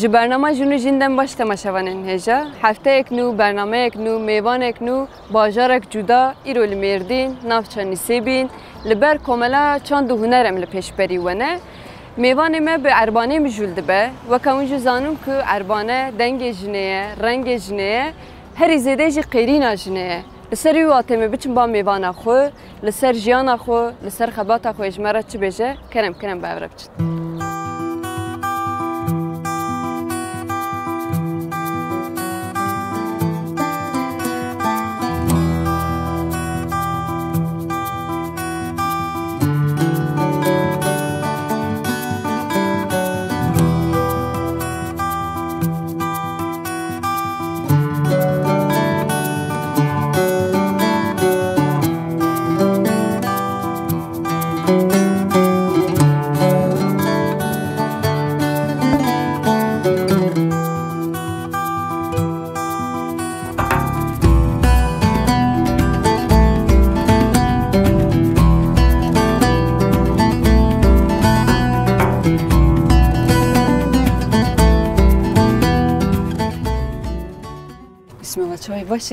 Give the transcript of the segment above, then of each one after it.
برنامه جنو جندن باش تماشاوانن هجا هفته یک نو برنامه یک نو میوان یک نو باجارک جدا ایرو لمیردین نافچه نسیبین لبر کاملا چند هنرم لپیش بریونه میوان ما به عربانه مجولده به و کامونجو زانم که عربانه دنگ جنیه رنگ جنیه هر زیده جی قیرین جنیه لسری واتمه بچن با میوان خو لسر جیان خو لسر خبات خو اجمرا چی بجه کنم باور بچن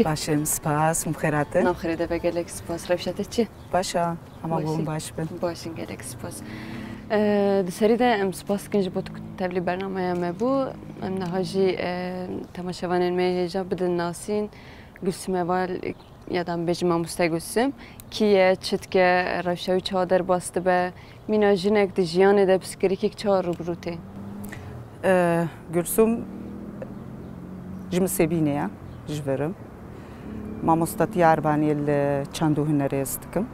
باشم سپاس مخیراته نام خریده به گلک سپاس روشته چی؟ باشه اما بوم باش بن باشین گلک سپاس دسری ده ام سپاس کنج بود تبلی برنامه ما بو ام نهاجی تماشاوانین می هجا بدن ناسین گسم اول یادم بجمع مستگوسم کیه چت که روشوی چادر باسته به مینا جنک دجیانه ده بسکری که چهار روبروته گلسوم جم سبینه جبرم ما مستطيع عرباني الشاندو هنري استكم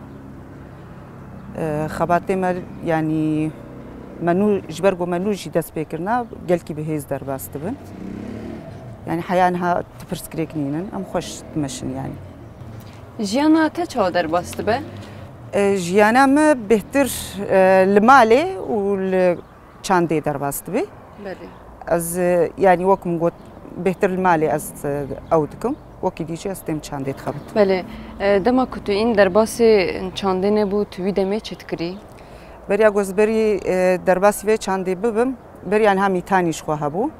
خباتي مر يعني منو جبرجو منو جي داس بيكرنا قالكي بهيز درباست بن يعني حيانها تبرسكريكنينن ام خوش تمشن يعني جيانا تا درباست به جيانا ما بهتر المالي والشاندي درباست به بله از يعني وكم قلت بهتر المالي از اودكم وكيديشي استم چاندي تخبط بله دما كنتو این درباسی چانده نبود توی دمه چت کری بري اگوز بري درباسی و چاندي ببم بري يعني همي تانيش خو هبو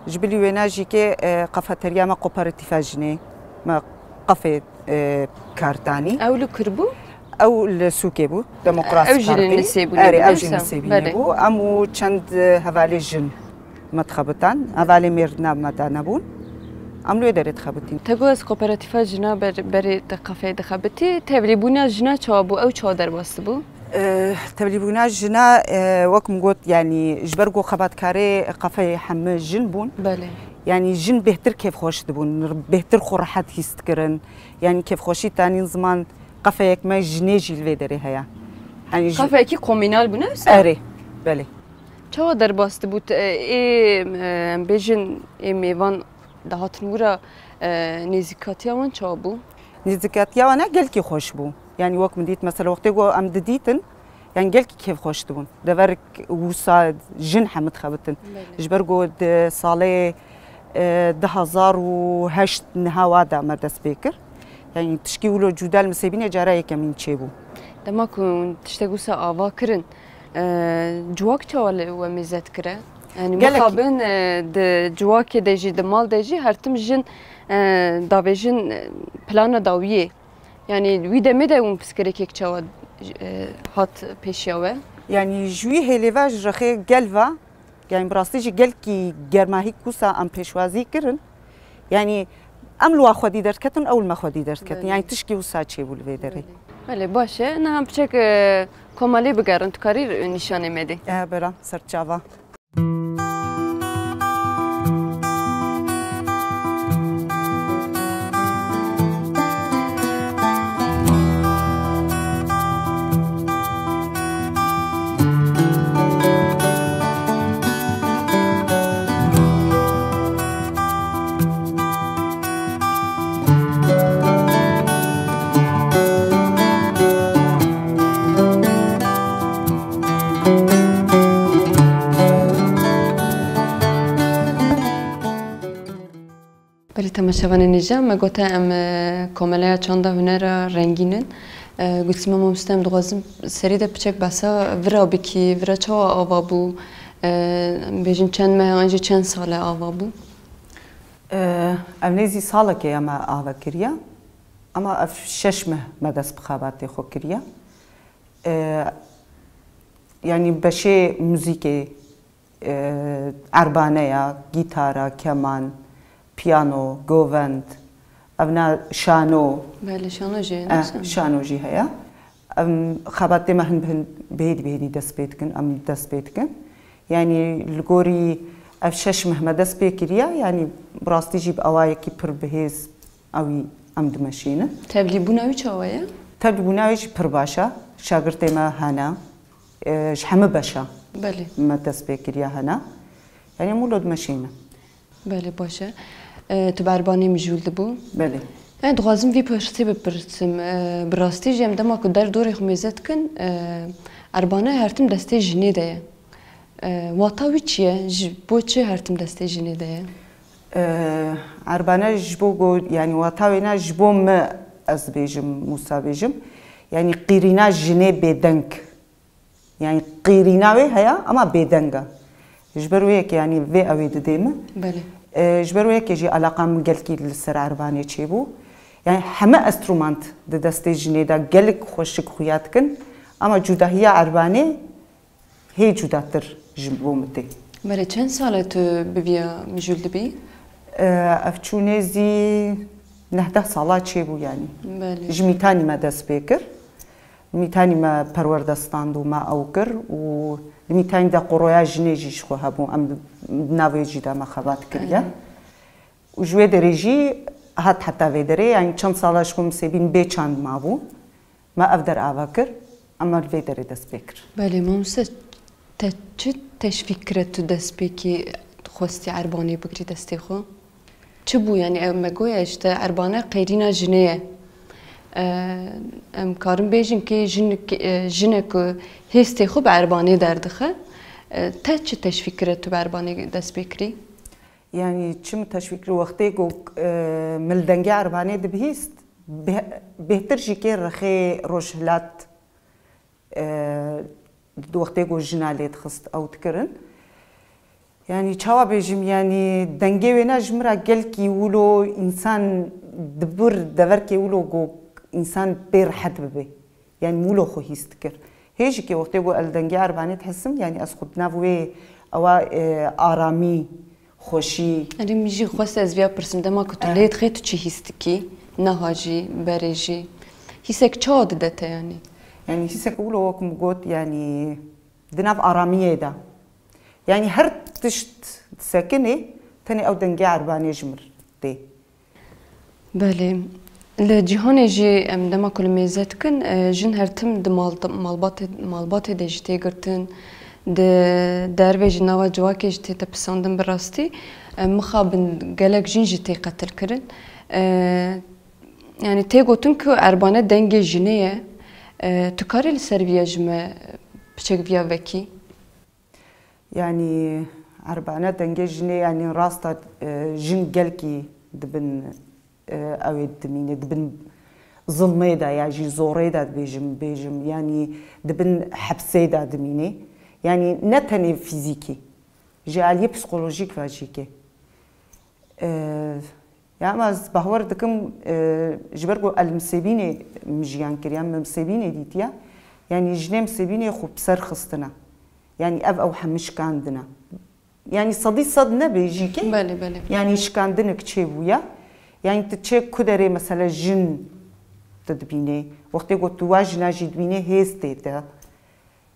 جبلي ويناجي كي قفتريا ما کوپراتیف جني ما قفه كارتاني اولو کربو او السوكي بو ديمقراطي او جن نسيبو او جن نسيبو بو امو چند هوالي جن متخبطان هوالي ميرنا مدانبون عملو دارت خبطين تگو از کوپراتیف جنا بر قفه دخبطی تبلیبونا جنا چابو او چادر باست بو تبلیبونا جنا وكم قلت يعني جبرجو خبط كاري قفه حم جن بون بله يعني جن بهتر كيف خوش تبون بهتر خو راحت يستكرن يعني كيف خوشي تاني زمان قفه يك ما جنيجي الفيدري هيا يعني قفه كي كومينال بو نفس اري بله چادر باست بود ای بیجن ای میوان دهات نورا نزیکاتی آن چه بو؟ نزیکاتی آن گل کی خوش بو يعني وقت من ديت مثلا وقت جو ام دديتن يعني قال كيف خوش تبون دبرك وصاد جنحة متخبطن جبرجو صالة 2008 نهاوادا مدرس بكر يعني تشكيولو جدال مسيبين جراي كمين تشيبو دما كنت تشتغل آوا كرن جواك چوال و مزت كره يعني مخابن د جواك دجي دمال دجي هرتم جن داوجن بلان داويه يعني ويدا ميدا اون بسكريك يك چوال هات پیشیاوه يعني جوي هلیواج رخي گلوا يعني براستيجي گل کی گرماهی کوسا ام پیشوازی کرن يعني ام لو خودی درت کتن اول ما خودی درت کتن يعني تشکی وسا چه بول ویدری بله باشه نه هم بچک کمالی بگرن تو کاری نشانه میده برا سرچاوا تماشاوان نجام ما قلت ام کاملا چند هنر رنگینن قلت ما مستم دغازم سری ده بچک بسا ورا بکی ورا چا آوا بو بیشتر چند ماه آنجا چند ساله آوا بود؟ امنیزی ساله که اما آوا کریا اما اف 6 ماه مدرس بخابات خو کریا يعني بشي موزيكي عربانية جيتارا كمان بيانو غوفند أبنا شانو بله شانو جي شانو جي هيا خباتي ما هن بهدي دست بيتكن دست بيتكن يعني الجوري أفشش مهما دست بيكريا يعني براستي جيب أوايا كي بر بهيز أوي دمشينه تبلي بناوي شوايا تبلي بناوي بر باشا شاگرد ما هنا شحمه باشا بله ما دست بيكريا هنا يعني مولود ماشينه بله باشه تو عرباني مجول دبو بله أنا دوازم في برشتي ببرسم براستي جم دما كدار دوري خميزت كن عربانه هرتم دسته جني ده واتاوي چیه بو چه هرتم دسته جني ده عربانه جبو يعني واتاوينا جبو ما از بيجم موسى بيجم يعني قيرينا جني بدنك يعني قيريناوي هيا اما بدنگا جبرويك يعني في اوي ديما بله جبرويك يجي علاقه من قالكي للسر عرباني تشيبو يعني حما استرومانت دستي جني دا قالك خوشك خوياتكن اما جودا هي عرباني هي جوداتر جنبو متي بله چند ساله تو ببيا مجول دبي افچونيزي نهده سالا تشيبو يعني بله جميتاني ما دست بيكر میتانی ما پروردستاند و ما اوکر و میتانی دا قرویا جنیجیش خو هبو ام ناویجی دا ما خبات کریا و جوی درجی حتی ویدره یعنی چند سالش خو مسیبین به چند ما بو ما افدر آواکر اما ویدره دست بکر بله مامسه چه تشویق کرد تو دست بکی خواستی عربانی بگری دستی خو چه بو یعنی مگوی اشته عربانه قیرینا جنیه ام کارم بیشین که جنک هستی خوب عربانی دردخه تا چه تشویق کرد تو عربانی دست بکری؟ يعني چم تشويق وقتي جو ملدنجي عرباني دبهيست بهتر جيكي رخي روشلات وقتي جو جناليت خست او تكرن يعني چاوا بيجم يعني دنجي وينا جمرا قل كي يقولوا انسان دبر دبر كي يقولوا جو انسان بير حد ببي يعني مولو خو هيستكر هيجي كي وقتي جو الدنجي عرباني تحسم يعني اسخد نافوي او آرامي خوشی. اگه میجی خواست از ویا پرسیم دما کتولیت خیلی چی هستکی نهاجی بريجي هيسك چاد دته يعني هيسك أولو وكم قلت يعني دناف آرامية دا يعني هر تشت ساكنة تاني أو دنجي عرباني جمر دي بله الجهان جي دما كل ميزات كن جن هرتم مالبات دجتي قرتن درویج نوا جواکش تی تپسندم براستی مخابن گلک جن جتی قتل کردن يعني تي قلتن كو عربانة دنجي جنيه تكاري لسربيا جمع بشك فيا وكي يعني عربانة دنجي جنيه يعني راستا جن جلكي دبن أو دمينة دبن ظلمي دا يعني زوري دا بيجم يعني دبن حبسي دا دمينة يعني نتني فيزيكي جالية بسيكولوجيك فاجيكي يعني ما بهور دكم جبرجو المسيبيني مجيان كريم مسيبيني ديتيا يعني جنام مسيبيني خو بسر خستنا يعني أو حمش كاندنا يعني صدنا بيجيكي بله يعني شكاندنا كتشيبويا يعني تتشيب كدري مثلا جن تدبيني وقت قلت واجنا جدبيني هيستيتا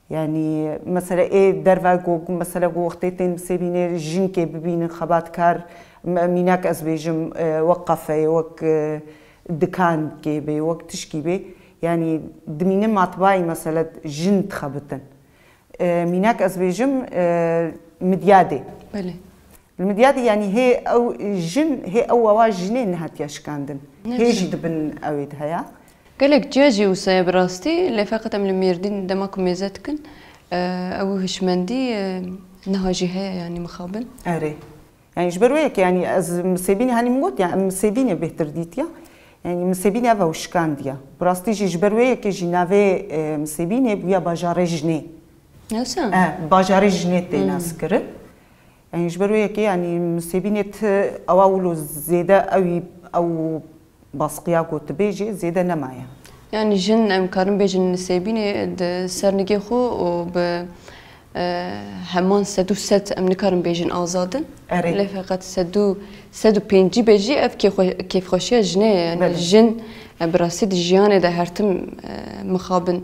يعني مثلا ايه دروا مثلا وقتين مسيبيني جن كي ببين خبات كار ميناك أزبيجم وقفة وق دكان كيبي وقت تشكيبي يعني دمينة مطبعي مثلا جن تخبطن ميناك أزبيجم مديادة بله المديادة يعني هي أو جن هي أو جنين نهات يشكاندن هي جد بن أويد هيا قالك جاجي وسايب راستي اللي فقط من الميردين دماكم ميزاتكن أو هشمندي نهاجي هيا يعني مخابن أري يعني جبرويك يعني از مسيبيني هاني موت يعني مسيبيني بهتر ديتيا يعني مسيبيني أبا وشكانديا براستي جبرويك جي نافي مسيبيني بيا باجاري جني نسا باجاری جنیت دیناس کرد يعني جبروي كي يعني مسيبينت أولو زيادة أو باسقيا قوت بيجي زيادة نمايا يعني جن ام كارم بيجن نسيبيني سرنجي خو وب همان سدو ست ام نكارم بيجن آزادن لا فقط سدو بينجي بيجي اف كيف خوشيا جنه يعني جن براسي جيانه ده هرتم مخابن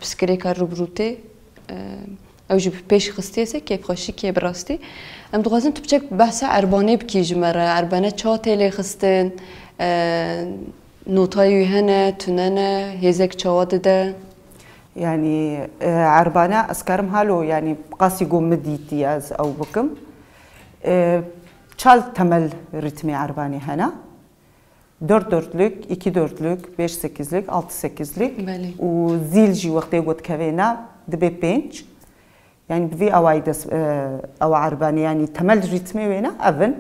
بسكريكا روبروتي او جب پیش خسته سه کیف خوشی کی براستی ام دوازن تو بچک بحث عربانه بکی جمره عربانه چاته لی خستن نوتای هنه تننه هزک چاواده ده يعني عربانه اسكرم هالو يعني قاسي قوم مديتي از او بكم çal temel ritmi عرباني هنا 4-4'lük, 2-4'lük, 5-8'lik, 6-8'lik و zil جي وقتی قد كوينا دبي 5 يعني بفي أوايدس أو عرباني يعني تمل رتمي وينا أفن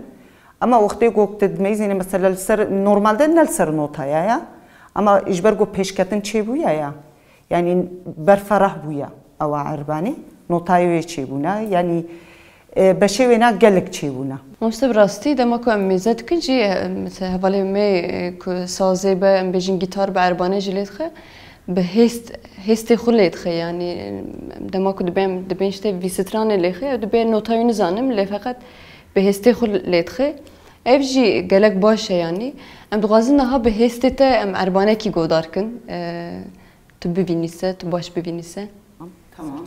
أما وقتي قوت تدميزين مثلا السر نورمال ده نلسر نوتا يا أما إجبر قو بيشكتن شيء بويا يا يعني برفرح بويا أو عرباني نوتايو شيء بونا يعني بشي وينا قلق شيء بونا مستبرستي ده ما كان ميزات كنجي مثلا هفالي مي سازي با بيجين جيتار بعرباني جليت خه هست خليت خي يعني دما كنت دبين شتى في ستران اللي خي دبين نوتاي نزانم اللي فقط بهست خليت خي افجي قالك باشا يعني ام دغازنها بهستته ام عربانه كي قداركن تبي بينيسه تباش ببينيسه تمام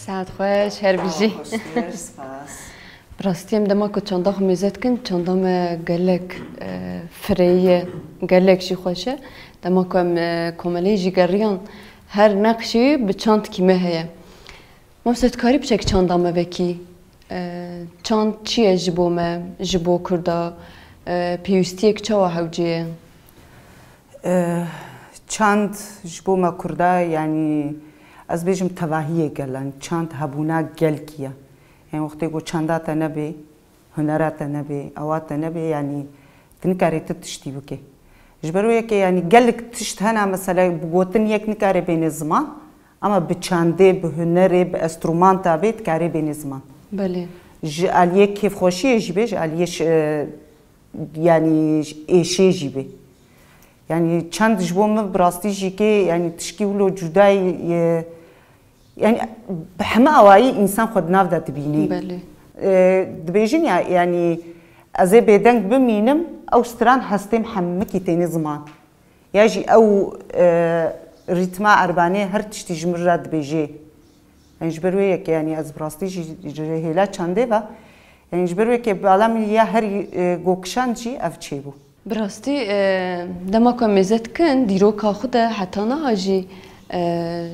ساعت خوش هر بیجی. براستیم دما کو چندا خمیزت کن چندا ما گلک فریه گلک شی خوشه دما کو کاملی جیگریان هر نقشی به چند کیمه هیا. مفسد کاری بچک چندا ما وکی چند چیه جبو ما جبو کرده پیوستیک چوا هوجیه. چند جبو ما کرده یعنی از بیشم تواهیه گلن چند هبونا گل کیه. يعني وقتی کو چندات نبی هنرات نبی آوات نبی یعنی تنکاری تشتی بکی. جبرویه که یعنی گلک تشت هنا مثلا بقوتن یک نکاری بین زمان اما بچنده به هنره به استرومان تابید کاری بین زمان. بله. جالیه کیف خوشیه جیبه جالیه يعني ایشه جیبه. يعني چند جبوم براستی جی که يعني تشکیلو جدای يعني بحما أواي إنسان خد نافذة تبيني. بله. دبيجين يعني أزي بدنك بمينم أو ستران هستم حمكي تاني زمان. يجي أو رتما أرباني هر تشتي جمرة دبيجي. يعني جبرويك يعني أز براستي جهيلا چنده و يعني جبرويك بعلم يا هر گوكشان جي أفچيبو. براستي دما كمزت كن ديرو كاخده حتى نهاجي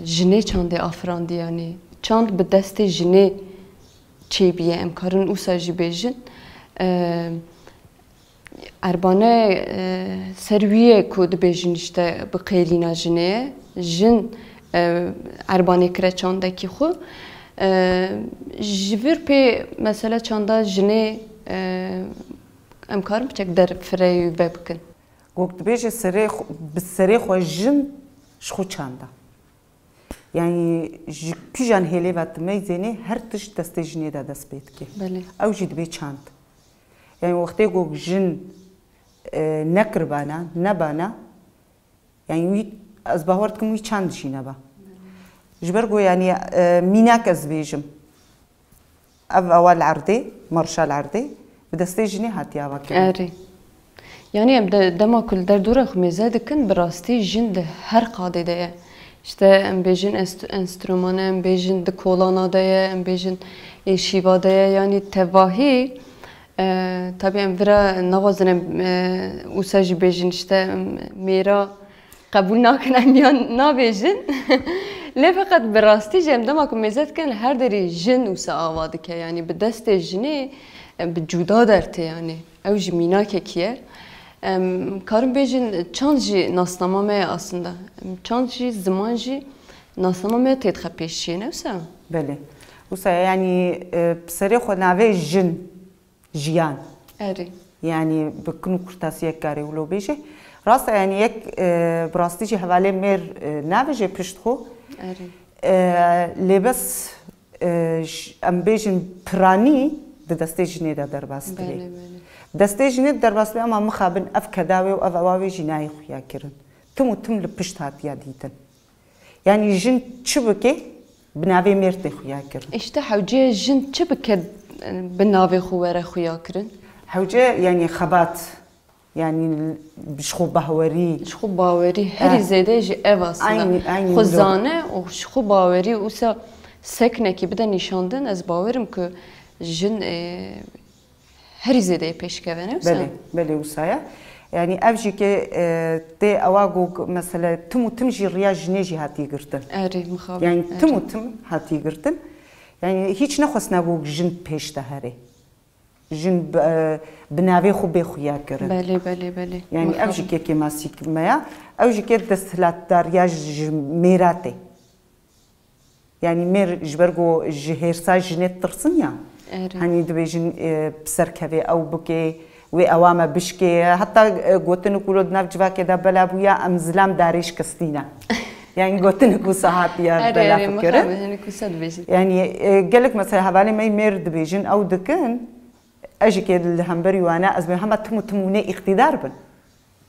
جنه چنده آفراندی یعنی چند به دست جنه چی بیه امکارن او سرجی بیجن اربانه سرویه کود بیجن اشته بقیلینا جنه جن اربانه کره چنده کی خو جویر پی مثلا چنده جنه امکارم بچک در فری و بکن. گفت بیش سری خو جن شخو چنده. یعنی پیجان هلی وقت میزنه هر تش دسته جنی دست بید که. بله. او جد بی چند. یعنی وقتی گفت جن نکربانه نبانه. یعنی وی از باورد کم وی چند جینه با. جبرگو یعنی میناک از بیجم. اول عرضه مرشال عرضه بدسته جنی هاتی آوا کرد. آره. یعنی ام دما کل در دوره خمیزه دکن براستی جن ده هر قاعده ده. İşte em bejin enstrümanı, em bejin de kolana daya, em bejin şiva daya yani tevahi tabii em vira navaznem usaj bejin işte mera kabul nakin em yan nabejin. Le fakat berasti jem dama ku mezet kan her deri jin usa avadı ke yani bir deste jini bir cuda derte yani. Ev jimina kekiye. Karım bejin çanji nasnama me aslında. Çanji zamanji nasnama me tedxe peşiye nefse. Bele. Usa yani psari xo nave jin jiyan. Eri. Yani biknu kurtasiye kari ulo beje. Rasta yani yek brastici havale mer nave je pişt xo. Eri. Lebes am bejin prani de destejine de derbastri. Bele bele. دستيجني درباس بيا ما مخابن أف كداوي وأف أواوي جناي خويا كيرن تم وتم لبشت هاتيا ديتن يعني جن شبكة بنابي ميرتي خويا كيرن İşte havcıya jin çibike binavi xuvere xuya kirin. حوجة يعني خبات يعني بشخو بهوري Şxu baveri her zede ji ev aslında. Aynı Xuzane o şxu baveri usa sekneki bir de nişandın ez baverim ki jin her zede peşkevene usa. بله بله وسايا يعني أفجي كي تي أواجو مثلا تم تمجي رياج نيجي هاتي قرتن Eri mixabir. يعني تم تم هاتي قرتن يعني هيك نخص نقول جن بيش تهري جن بنابي خو بخويا كرن Bele bele bele. يعني أفجي كي ماسك مايا أفجي كي دستلات دارياج ميراتي يعني مير جبرجو جهيرسا جنت ترسن يا هني دبيجن بسركبي أو بكي وأوامة بشكي حتى قوتن كولود نافجوا كده بلا بويا أمزلام داريش كستينا يعني قوتن كوساهات يا بلا فكرة يعني قالك مثلا حوالي ما يمر دبيجن أو دكان أجي كده الهمبري وأنا أزمي هم تموني اقتدار بن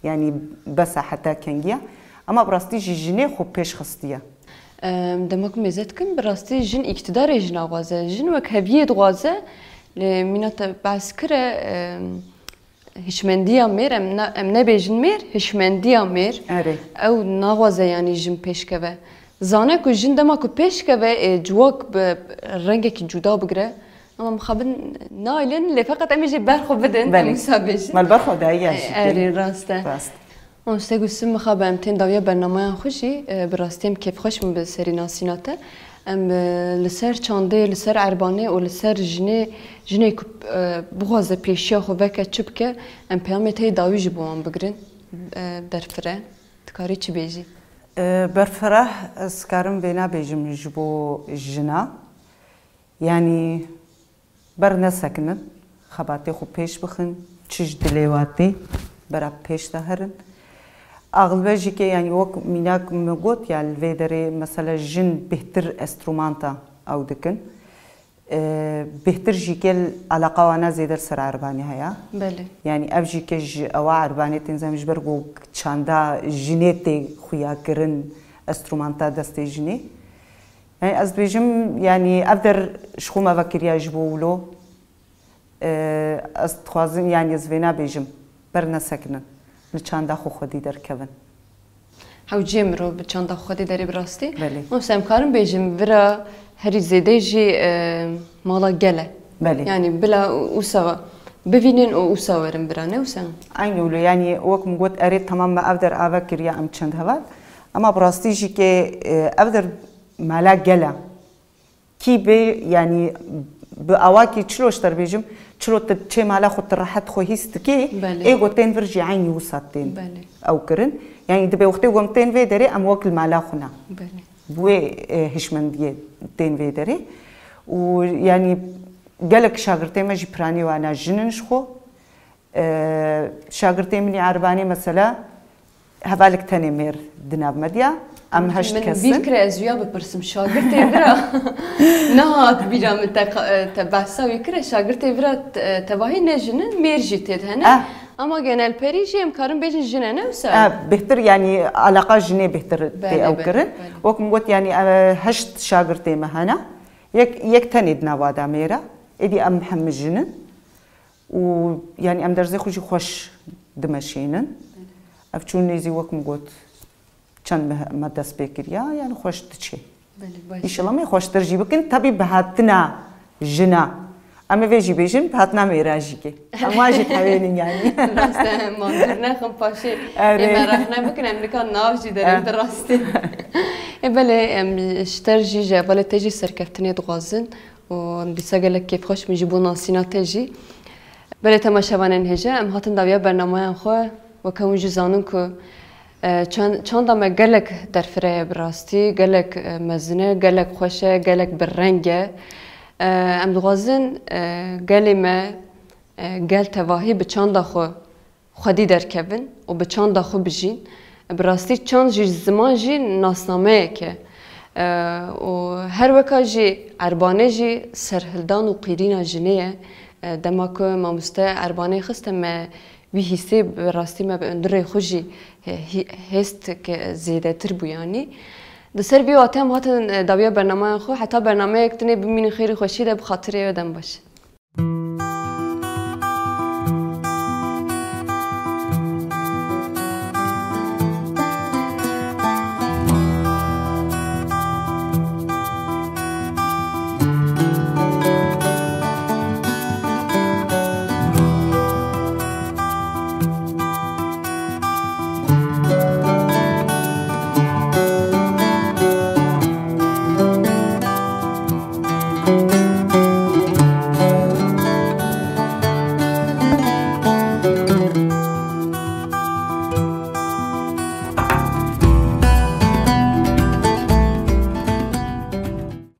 يعني بس حتى كنجيا أما براستي جيني خو بيش خستيا demek mezetkin birasti jin iktidar jin avaze jin ve heviye dwaze le minata baskire hişmendiya mer em ne bejin mer hişmendiya mer ev navaze yani jin peşkeve zane ku jin demek ku peşkeve cuvak rengeki cuda bigre ama mxabin nailin le fakat emici berxu bidin em sabej mal berxu da ya eri raste استگو سم خبرم تن داویا برنامه خوشی براستیم کیف خوش من به سری ناسیناته ام لسر چانده لسر عربانه و لسر جنه که بغازه پیشیا خو وکه چوب که ام پیامت هی داوی جبوان بگرن برفره تکاری چی بیجی؟ برفره اسکارم بینا بیجم جبو جنا یعنی بر نسکنن خباتی خو پیش بخن چیج دلیواتی برا پیش دهرن أغلبية كي يعني وق ميناك مقوت يعني الفيدري مثلا جن بهتر استرومانتا أو دكن بهتر جيكل علاقة وانا زيدر سر عرباني هيا بله يعني أبجي كج أو عرباني تنزم جبرجو چاندا جنيتي خويا كرن استرومانتا دستي جني يعني أزبيجم يعني أقدر شخو ما فكريا جبولو أستخوازم يعني زفينا بيجم برنا سكنن لچاندا خو خودی در کون. حوجیم رو به چاندا خودی داری براستی؟ بله. مثلا کارم بیشم ورا هری زیده جی مالا گله. بله. يعني بلا أسوا بفينين أو أسوا ورم برانه وسان. أينولو يعني وقت مقول أريد تمام ما أقدر أفكر يا أم چند هوا أما براستي جي كي أقدر مالا گله كي بي يعني بأواكي تشلوش تربيجم تشلو تشي مالا خد راحت خو هيستكي إيه قوتين فرجي عيني وساتين أو كرن يعني دبي وقتي قومتين في دري أم وكل مالا خنا بوي هشمن دي تين في دري ويعني قالك شاگرتي ما جي براني وانا جننش خو شاگرتي مني عرباني مثلا هفالك تاني مير دناب مديا ام هشت كسن من بيكرا ازويا ببرسم شاگرتي برا نهات بيرا من تبعسا ويكرا شاگرتي برا تباهي نجنن مير جيتد هنا اما جنال بريجي امكارن بيجن جنانه وسا بهتر يعني علاقه جني بهتر تي او كرن وكم قلت يعني هشت شاگرتي مهنا يك تاني دناوادا ميرا ادي ام محمد جنن ويعني ام درزي خوشي خوش دمشينن افچون نيزي وكم قلت كان ما دست بكريا يعني خوش تشي ان شاء الله ما خوش ترجي بكن تبي بهاتنا جنا اما فيجي بيجن بهاتنا ميراجيكي اما جيت حوالين يعني راسته منظرنا خم باشي اما رحنا بكن امريكا ناف جي درين دراستي بله اشترجي جبل تجي سركفتني دغازن وبيساقلك كيف خوش بنجيبو ناسينا تجي بله تماشاوانن هجا ام هاتن داويا برنامه خو وكون جزانون كو چند دام گلک در فره براستی گلک مزنه گلک خوشه گلک بررنگه ام دغازن گلی ما گل تواهی به چند خو خودی در کبن و به چند خو بجین براستی چند جی زمان جی ناسنامه که و هر وکا جی عربانه جی سرهلدان و قیرین جنیه دما که مامسته عربانه خستم وی حسی براستی ما به اندره خوشی هست که زیاده تر بیانی دسر بیو آتم هاتن داویا برنامه خو حتی برنامه اکتنی بمین خیلی خوشی ده بخاطره یادم باشه